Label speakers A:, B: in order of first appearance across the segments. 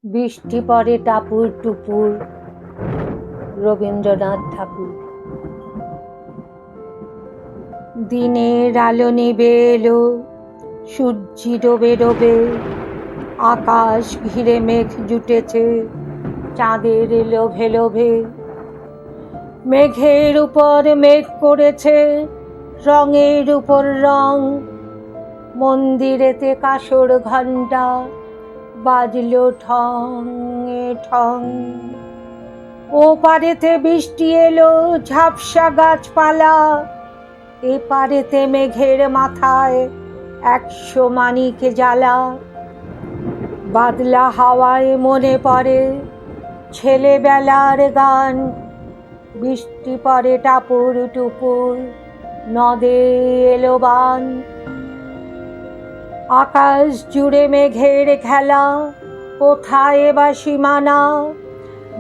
A: বৃষ্টি পড়ে টাপুর টুপুর। রবীন্দ্রনাথ ঠাকুর। দিনের আলো নিভে এলো, সূর্যি ডোবে ডোবে, আকাশ ঘিরে মেঘ জুটেছে চাঁদের লোভে লোভে। মেঘের উপর মেঘ করেছে রঙের উপর রং। মন্দিরেতে কাসর ঘণ্টা বাজলো ঠং এ ঠং। ও পারেতে বৃষ্টি এলো ঝাপসা গাছপালা, এ পারেতে মেঘের মাথায় 100 মানিক জ্বালা। বাদলা হাওয়ায় মনে পড়ে ছেলেবেলার গান, বৃষ্টি পড়ে টাপুর টুপুর, নদে এলো বান। আকাশ জুড়ে মেঘের খেলা, কোথায় বা সীমানা,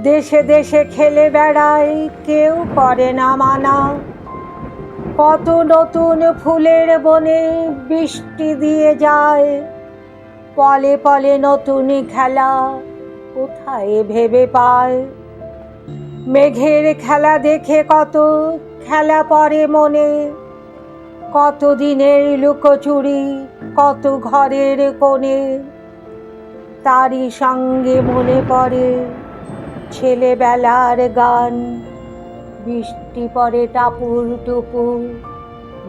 A: দেশে দেশে খেলে বেড়ায় কেউ করে না মানা। কত নতুন ফুলের বনে বৃষ্টি দিয়ে যায়, পলে পলে নতুন খেলা কোথায় ভেবে পায়। মেঘের খেলা দেখে কত খেলা পড়ে মনে, কত দিনের লুকোচুরি কত ঘরের কোণে। তারই সঙ্গে মনে পড়ে ছেলেবেলার গান, বৃষ্টি পড়ে টাপুর টুপুর,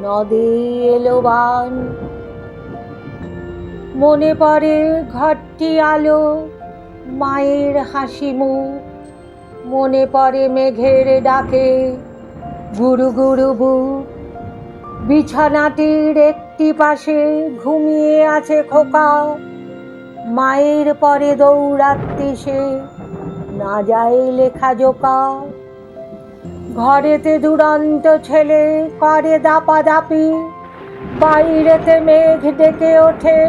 A: নদে এলো বান। মনে পড়ে ঘরটি আলো, মায়ের হাসি মুখ, মনে পড়ে মেঘের ডাকে গুরু গুরু বুক। বিছানাটির একটি পাশে ঘুমিয়ে আছে খোকা, মায়ের পরে দৌড়াতে সে না যায় লেখা জোকা। ঘরেতে দুরন্ত ছেলে করে দাপাদাপি, বাইরেতে মেঘ ডেকে ওঠে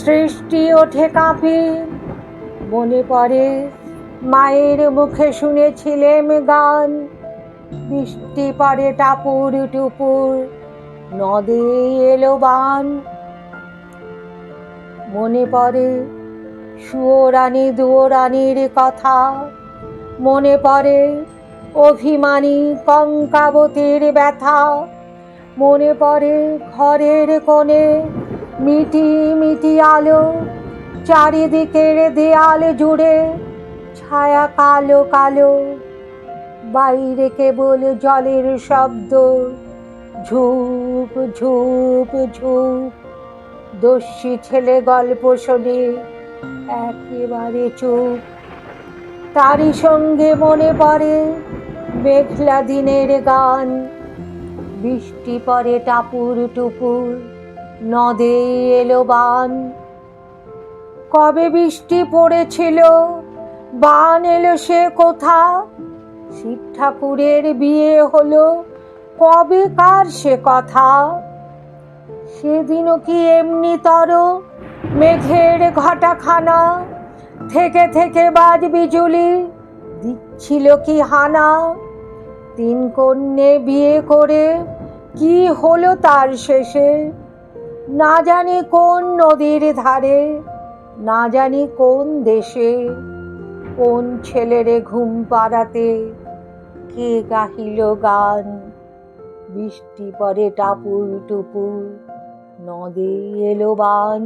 A: সৃষ্টি ওঠে কাঁপি। মনে পড়ে মায়ের মুখে শুনেছিলেম গান, বৃষ্টি পড়ে টাপুর টুপুর, নদে এলো বান। মনে পড়ে সুয়োরানী দুয়োরানীর কথা, মনে পড়ে অভিমানী কঙ্কাবতীর ব্যথা। মনে পড়ে ঘরের কোণে মিটি মিটি আলো, চারিদিকের দেয়াল জুড়ে ছায়া কালো কালো। বাইরে কেবল জলের শব্দ, ঝুপ ঝুপ ঝুপ। দস্যি ছেলে গল্প শোনে একেবারে চুপ। তারই সঙ্গে মনে পড়ে মেঘলা দিনের গান, বৃষ্টি পড়ে টাপুর টুপুর, নদে এলো বান। কবে বৃষ্টি পড়েছিল বান এলো সে কোথা, শিব ঠাকুরের বিয়ে হলো কবে কার সে কথা। সেদিনও কি এমনি তর মেঘের ঘটাখানা, থেকে থেকে বাজ বিজুলি দিচ্ছিল কি হানা। 3 কন্যে বিয়ে করে কি হলো তার শেষে, না জানি কোন নদীর ধারে, না জানি কোন দেশে। কোন ছেলেরে ঘুম পাড়াতে কে গাহিল গান, বৃষ্টি পড়ে টাপুর টুপুর, নদে এলো বান।